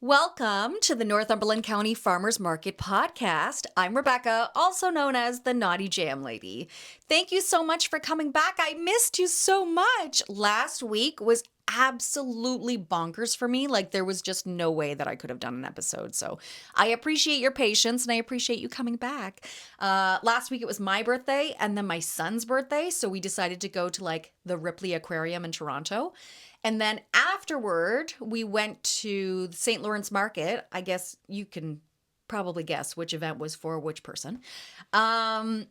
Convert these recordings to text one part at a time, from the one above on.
Welcome to the Northumberland County Farmers Market Podcast. I'm Rebecca, also known as the Naughty Jam Lady. Thank you so much for coming back. I missed you so much. Last week was absolutely bonkers for me. Like, there was just no way that I could have done an episode. So I appreciate your patience and I appreciate you coming back. Last week it was my birthday and then my son's birthday. So we decided to go to like the Ripley Aquarium in Toronto. And then afterward, we went to the St. Lawrence Market. I guess you can probably guess which event was for which person. I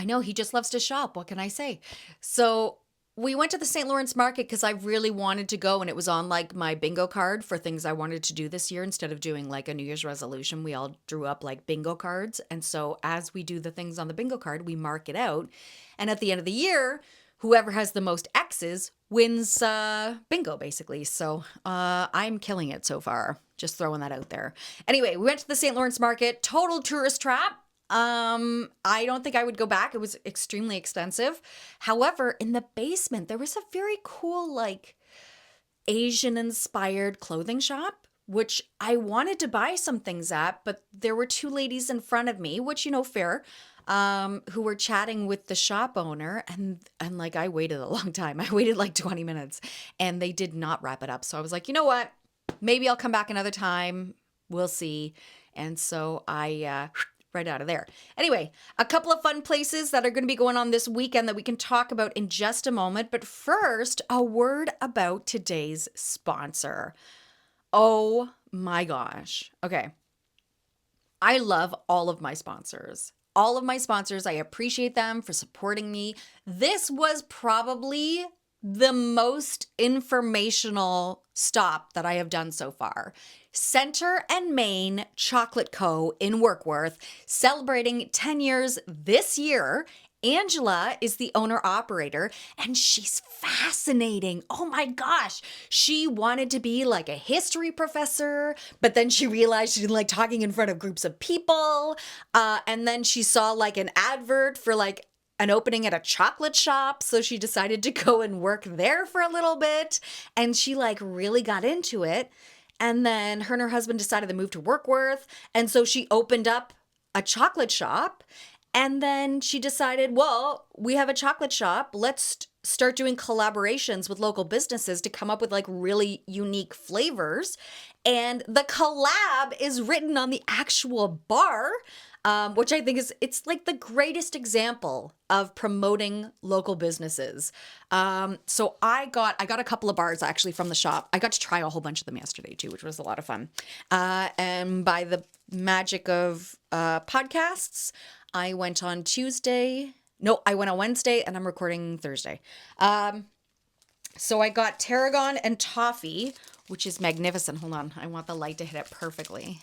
know he just loves to shop. What can I say? So we went to the St. Lawrence Market because I really wanted to go, and it was on like my bingo card for things I wanted to do this year. Instead of doing like a New Year's resolution, we all drew up like bingo cards. And so as we do the things on the bingo card, we mark it out. And at the end of the year, whoever has the most X's wins bingo, basically. So I'm killing it so far. Just throwing that out there. Anyway, we went to the St. Lawrence Market. Total tourist trap. I don't think I would go back. It was extremely expensive. However, in the basement, there was a very cool, like, Asian-inspired clothing shop, which I wanted to buy some things at, but there were two ladies in front of me, which, fair, who were chatting with the shop owner, and like I waited a long time. I waited like 20 minutes and they did not wrap it up. So I was like, you know what? Maybe I'll come back another time. We'll see. And so I right out of there. Anyway, a couple of fun places that are going to be going on this weekend that we can talk about in just a moment. But first, a word about today's sponsor. Oh my gosh. Okay. I love all of my sponsors. All of my sponsors, I appreciate them for supporting me. This was probably the most informational stop that I have done so far. Center and Main Chocolate Co. in Warkworth, celebrating 10 years this year. Angela is the owner-operator, and she's fascinating. Oh my gosh. She wanted to be like a history professor, but then she realized she didn't like talking in front of groups of people. And then she saw like an advert for like an opening at a chocolate shop. So she decided to go and work there for a little bit. And she like really got into it. And then her and her husband decided to move to Warkworth. And so she opened up a chocolate shop. And then she decided, well, we have a chocolate shop. Let's start doing collaborations with local businesses to come up with like really unique flavors. And the collab is written on the actual bar, which I think it's like the greatest example of promoting local businesses. So I got a couple of bars actually from the shop. I got to try a whole bunch of them yesterday too, which was a lot of fun. And by the magic of podcasts, I went on Tuesday. No, I went on Wednesday and I'm recording Thursday. So I got tarragon and toffee, which is magnificent. Hold on. I want the light to hit it perfectly.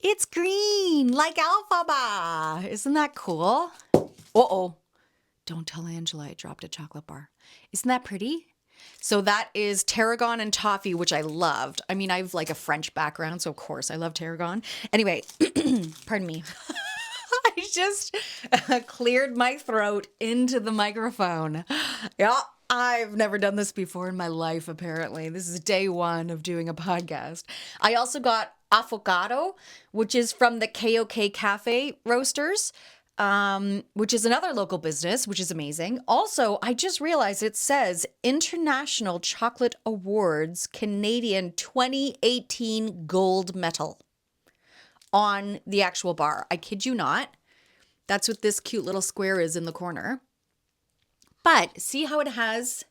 It's green like alfaba. Isn't that cool? Uh-oh. Don't tell Angela I dropped a chocolate bar. Isn't that pretty? So that is tarragon and toffee, which I loved. I mean, I have like a French background, so of course I love tarragon. Anyway, pardon me. I just cleared my throat into the microphone. Yeah, I've never done this before in my life, apparently. This is day one of doing a podcast. I also got avocado, which is from the KOK Cafe Roasters, which is another local business, which is amazing. Also, I just realized it says International Chocolate Awards Canadian 2018 Gold Medal on the actual bar. I kid you not. That's what this cute little square is in the corner. But see how it has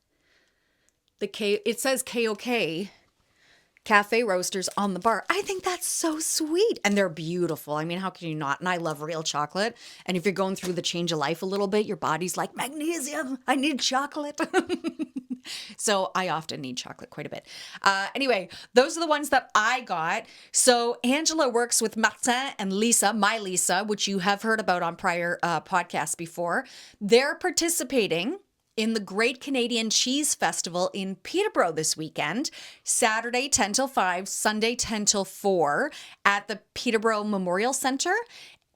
it says KOK Cafe Roasters on the bar. I think that's so sweet. And they're beautiful. I mean, how can you not? And I love real chocolate. And if you're going through the change of life a little bit, your body's like, magnesium, I need chocolate. So I often need chocolate quite a bit. Anyway, those are the ones that I got. So Angela works with Martin and Lisa, my Lisa, which you have heard about on prior podcasts before. They're participating in the Great Canadian Cheese Festival in Peterborough this weekend, Saturday 10 till 5, Sunday 10 till 4 at the Peterborough Memorial Centre.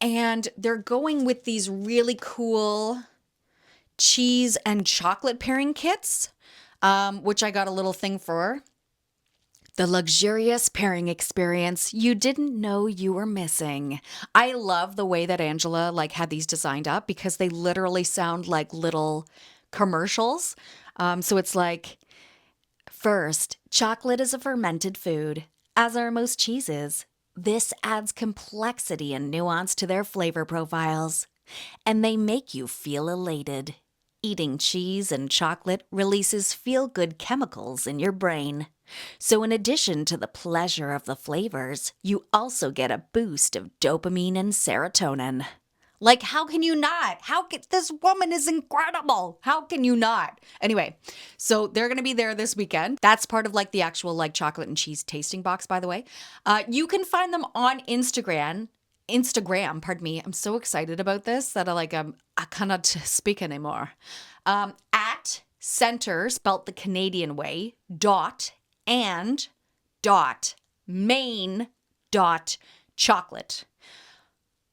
And they're going with these really cool cheese and chocolate pairing kits, which I got a little thing for. The luxurious pairing experience you didn't know you were missing. I love the way that Angela had these designed up because they literally sound like little commercials. So it's like, first, chocolate is a fermented food, as are most cheeses. This adds complexity and nuance to their flavor profiles, and they make you feel elated. Eating cheese and chocolate releases feel good chemicals in your brain. So, in addition to the pleasure of the flavors, you also get a boost of dopamine and serotonin. Like, how can you not? This woman is incredible. How can you not? Anyway, so they're going to be there this weekend. That's part of the actual chocolate and cheese tasting box, by the way. You can find them on Instagram, pardon me. I'm so excited about this that I cannot speak anymore. At center, spelt the Canadian way, main chocolate.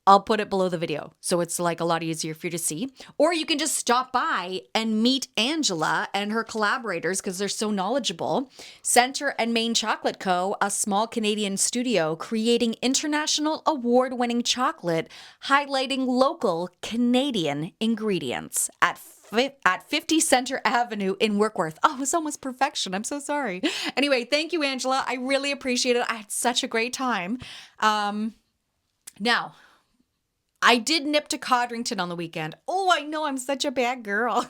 I'll put it below the video, so it's a lot easier for you to see. Or you can just stop by and meet Angela and her collaborators because they're so knowledgeable. Center and Main Chocolate Co., a small Canadian studio creating international award-winning chocolate, highlighting local Canadian ingredients at 50 Center Avenue in Workworth. Oh, it's almost perfection. I'm so sorry. Anyway, thank you, Angela. I really appreciate it. I had such a great time. Now, I did nip to Codrington on the weekend. Oh, I know, I'm such a bad girl.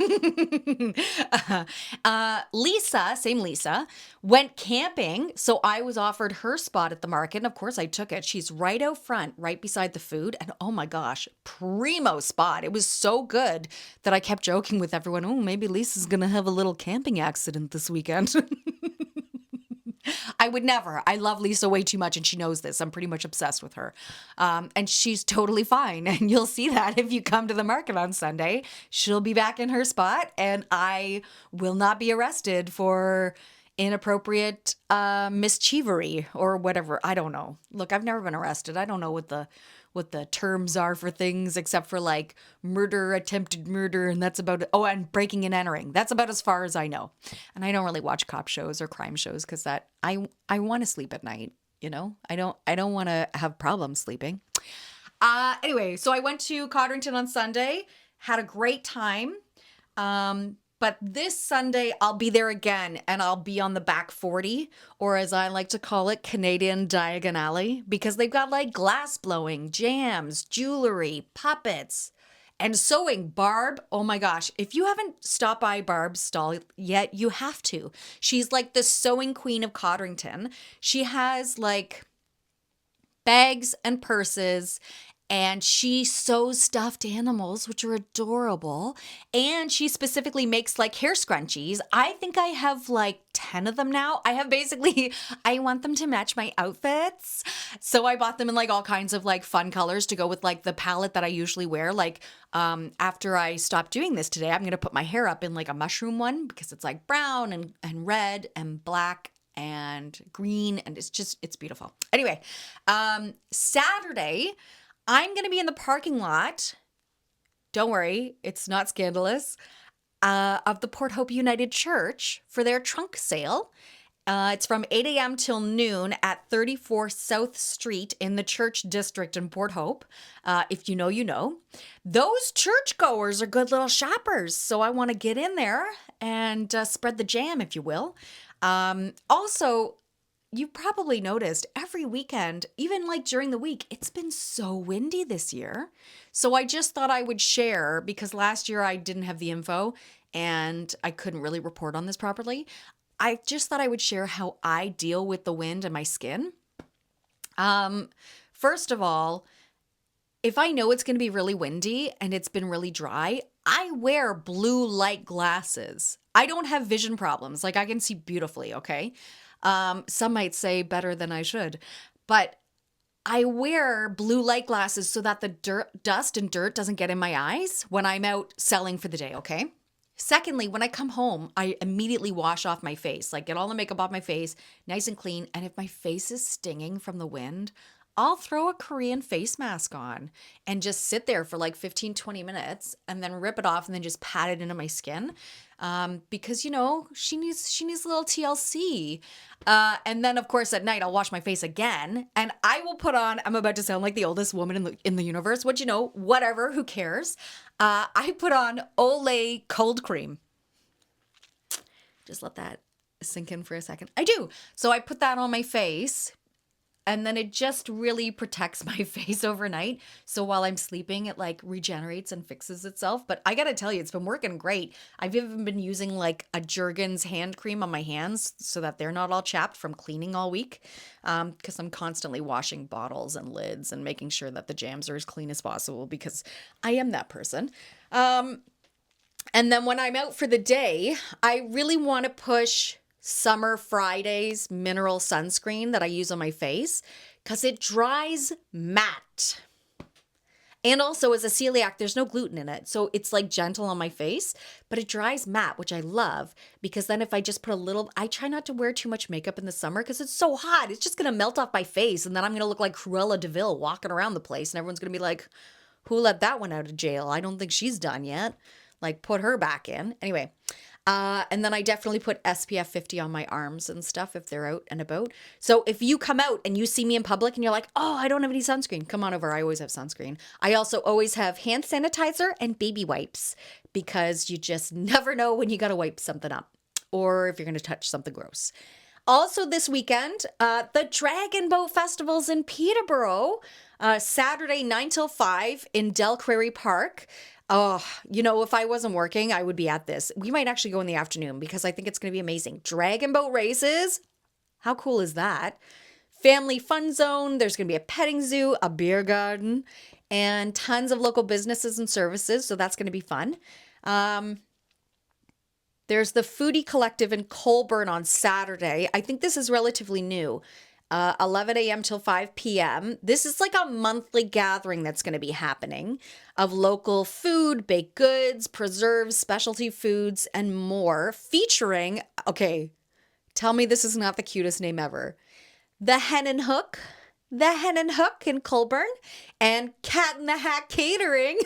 Lisa, same Lisa, went camping. So I was offered her spot at the market. And of course I took it. She's right out front, right beside the food. And oh my gosh, primo spot. It was so good that I kept joking with everyone. Oh, maybe Lisa's going to have a little camping accident this weekend. I would never. I love Lisa way too much, and she knows this. I'm pretty much obsessed with her. And she's totally fine. And you'll see that if you come to the market on Sunday. She'll be back in her spot, and I will not be arrested for inappropriate mischievery or whatever. I don't know. Look, I've never been arrested. I don't know what the terms are for things except for murder, attempted murder, and that's about it. Oh, and breaking and entering. That's about as far as I know. And I don't really watch cop shows or crime shows because I want to sleep at night, I don't want to have problems sleeping. Anyway, so I went to Codrington on Sunday, had a great time. But this Sunday, I'll be there again, and I'll be on the back 40, or as I like to call it, Canadian Diagon Alley, because they've got glass blowing, jams, jewelry, puppets, and sewing. Barb, oh my gosh, if you haven't stopped by Barb's stall yet, you have to. She's the sewing queen of Codrington. She has bags and purses, and she sews stuffed animals, which are adorable. And she specifically makes hair scrunchies. I think I have 10 of them now. I want them to match my outfits. So I bought them in all kinds of fun colors to go with the palette that I usually wear. After I stop doing this today, I'm going to put my hair up in a mushroom one because it's brown and red and black and green. And it's beautiful. Anyway, Saturday, I'm going to be in the parking lot, don't worry, it's not scandalous, of the Port Hope United Church for their trunk sale. It's from 8 a.m. till noon at 34 South Street in the Church District in Port Hope. If you know, you know. Those churchgoers are good little shoppers, so I want to get in there and spread the jam, if you will. Also, you've probably noticed every weekend, even during the week, it's been so windy this year. So I just thought I would share, because last year I didn't have the info and I couldn't really report on this properly. I just thought I would share how I deal with the wind and my skin. First of all, if I know it's going to be really windy and it's been really dry, I wear blue light glasses. I don't have vision problems. I can see beautifully, okay? Some might say better than I should, but I wear blue light glasses so that the dust and dirt doesn't get in my eyes when I'm out selling for the day, okay? Secondly, when I come home, I immediately wash off my face, get all the makeup off my face, nice and clean. And if my face is stinging from the wind, I'll throw a Korean face mask on and just sit there for like 15, 20 minutes and then rip it off and then just pat it into my skin. Because she needs a little TLC. And then of course at night I'll wash my face again and I will put on, I'm about to sound like the oldest woman in the universe, whatever, who cares? I put on Olay cold cream. Just let that sink in for a second. I do. So I put that on my face and then it just really protects my face overnight. So while I'm sleeping, it like regenerates and fixes itself. But I gotta tell you, it's been working great. I've even been using like a Jergens hand cream on my hands so that they're not all chapped from cleaning all week. Because I'm constantly washing bottles and lids and making sure that the jams are as clean as possible because I am that person. And then when I'm out for the day, I really want to push Summer Fridays mineral sunscreen that I use on my face because it dries matte. And also as a celiac, there's no gluten in it. So it's like gentle on my face, but it dries matte, which I love because then if I just put I try not to wear too much makeup in the summer because it's so hot. It's just going to melt off my face. And then I'm going to look like Cruella de Vil walking around the place. And everyone's going to be like, who let that one out of jail? I don't think she's done yet. Like put her back in. Anyway. And then I definitely put SPF 50 on my arms and stuff if they're out and about. So if you come out and you see me in public and you're like, oh, I don't have any sunscreen, come on over. I always have sunscreen. I also always have hand sanitizer and baby wipes because you just never know when you got to wipe something up or if you're going to touch something gross. Also this weekend, the Dragon Boat Festival's in Peterborough, Saturday 9 till 5 in Del Prairie Park. Oh, if I wasn't working, I would be at this. We might actually go in the afternoon because I think it's going to be amazing. Dragon boat races. How cool is that? Family fun zone. There's going to be a petting zoo, a beer garden, and tons of local businesses and services. So that's going to be fun. There's the Foodie Collective in Colborne on Saturday. I think this is relatively new. 11 a.m. till 5 p.m. This is like a monthly gathering that's going to be happening of local food, baked goods, preserves, specialty foods, and more featuring, okay, tell me this is not the cutest name ever, the Hen and Hook in Colborne, and Cat in the Hat Catering.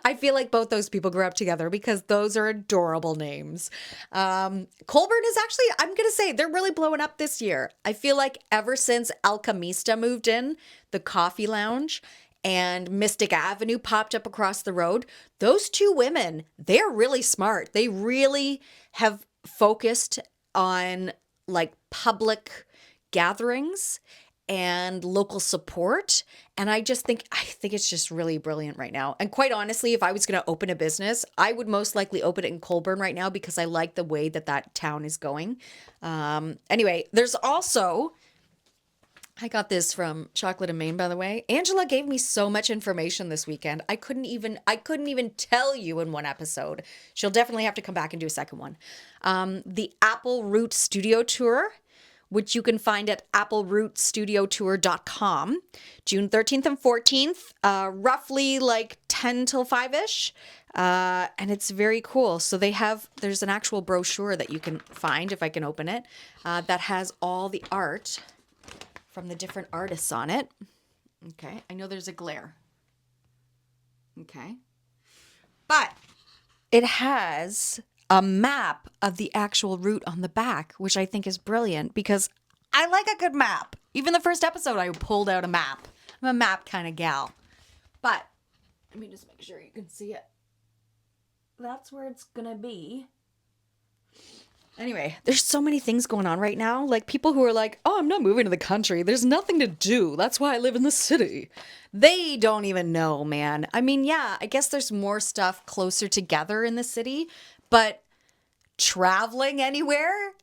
I feel like both those people grew up together because those are adorable names. Colborne is actually, I'm going to say, they're really blowing up this year. I feel like ever since Alchemista moved in, the coffee lounge, and Mystic Avenue popped up across the road, those two women, they're really smart. They really have focused on like public gatherings and local support. And I think it's just really brilliant right now. And quite honestly, if I was going to open a business, I would most likely open it in Colborne right now because I like the way that town is going. Anyway, there's also, I got this from Chocolate and Maine, by the way. Angela gave me so much information this weekend. I couldn't even tell you in one episode. She'll definitely have to come back and do a second one. The Apple Root Studio Tour, which you can find at applerootstudiotour.com, June 13th and 14th, roughly like 10 till 5-ish. And it's very cool. So there's an actual brochure that you can find, if I can open it, that has all the art from the different artists on it. Okay, I know there's a glare. Okay. But it has a map of the actual route on the back, which I think is brilliant because I like a good map. Even the first episode, I pulled out a map. I'm a map kind of gal. But let me just make sure you can see it. That's where it's going to be. Anyway, there's so many things going on right now. Like people who are like, oh, I'm not moving to the country. There's nothing to do. That's why I live in the city. They don't even know, man. I mean, yeah, I guess there's more stuff closer together in the city. But traveling anywhere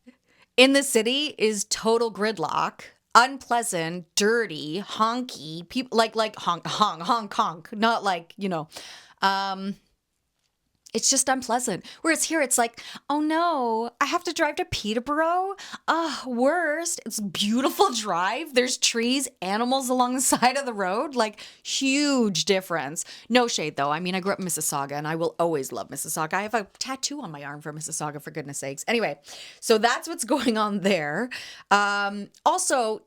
in the city is total gridlock, unpleasant, dirty, honky, people like honk, not like, it's just unpleasant. Whereas here it's like, oh no, I have to drive to Peterborough? Worst. It's a beautiful drive. There's trees, animals along the side of the road. Like, huge difference. No shade though. I mean, I grew up in Mississauga and I will always love Mississauga. I have a tattoo on my arm for Mississauga, for goodness sakes. Anyway, so that's what's going on there. Also,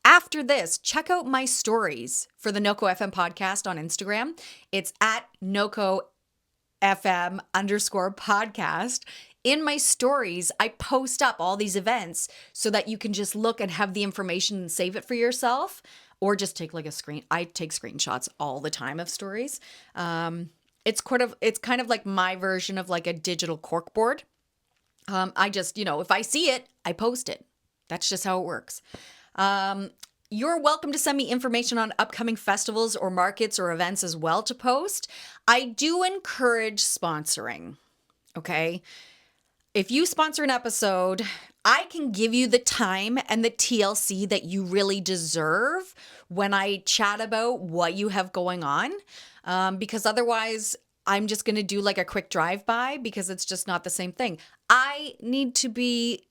After this, check out my stories for the NoCoFM podcast on Instagram. It's at NoCoFM_podcast. In my stories, I post up all these events so that you can just look and have the information and save it for yourself, or just take like a screen. I take screenshots all the time of stories. It's kind of like my version of like a digital corkboard. I just, if I see it, I post it. That's just how it works. You're welcome to send me information on upcoming festivals or markets or events as well to post. I do encourage sponsoring, okay? If you sponsor an episode, I can give you the time and the TLC that you really deserve when I chat about what you have going on, because otherwise I'm just going to do like a quick drive-by because it's just not the same thing. I need to be,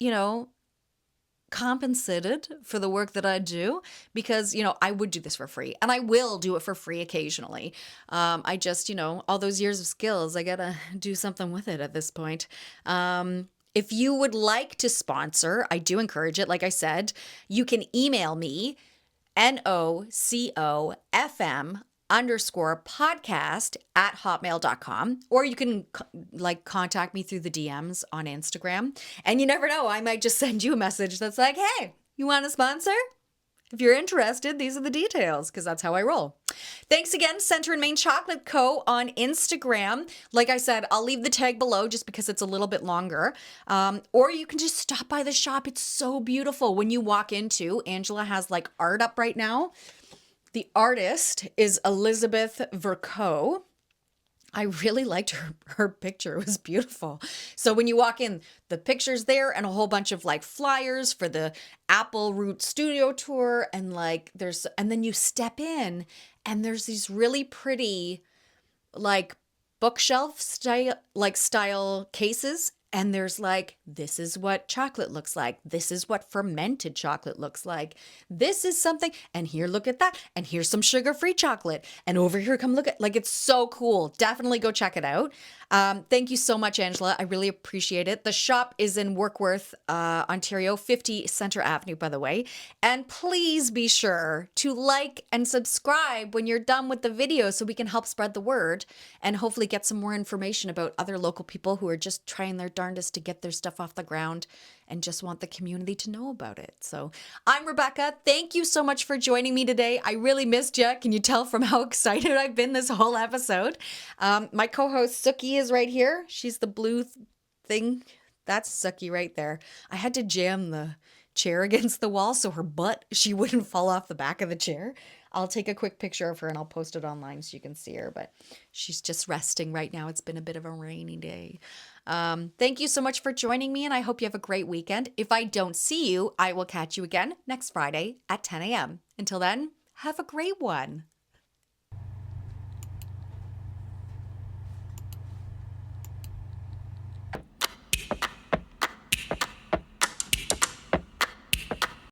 compensated for the work that I do because, I would do this for free and I will do it for free occasionally. I just, all those years of skills, I gotta do something with it at this point. If you would like to sponsor, I do encourage it. Like I said, you can email me, NoCoFM_podcast@hotmail.com, or you can contact me through the DMs on Instagram. And you never know, I might just send you a message that's like, hey, you want to sponsor? If you're interested, these are the details, because that's how I roll. Thanks again, Center and Main Chocolate Co. on Instagram. Like I said, I'll leave the tag below just because it's a little bit longer. Or you can just stop by the shop. It's so beautiful. When you walk into, Angela has like art up right now. The artist is Elizabeth Vercoe. I really liked her picture. It was beautiful. So when you walk in, the picture's there and a whole bunch of like flyers for the Apple Root Studio Tour. And and then you step in and there's these really pretty like bookshelf style cases. And there's like, this is what chocolate looks like. This is what fermented chocolate looks like. This is something. And here, look at that. And here's some sugar-free chocolate. And over here, come look at, it's so cool. Definitely go check it out. Thank you so much, Angela. I really appreciate it. The shop is in Warkworth, Ontario, 50 Centre Avenue, by the way. And please be sure to like and subscribe when you're done with the video so we can help spread the word and hopefully get some more information about other local people who are just trying their darndest to get their stuff off the ground and just want the community to know about it. So I'm Rebecca. Thank you so much for joining me today. I really missed you. Can you tell from how excited I've been this whole episode? My co-host Suki is right here. She's the blue thing. That's Suki right there. I had to jam the chair against the wall so she wouldn't fall off the back of the chair. I'll take a quick picture of her and I'll post it online so you can see her, but she's just resting right now. It's been a bit of a rainy day. Thank you so much for joining me and I hope you have a great weekend. If I don't see you, I will catch you again next Friday at 10 a.m. Until then, have a great one.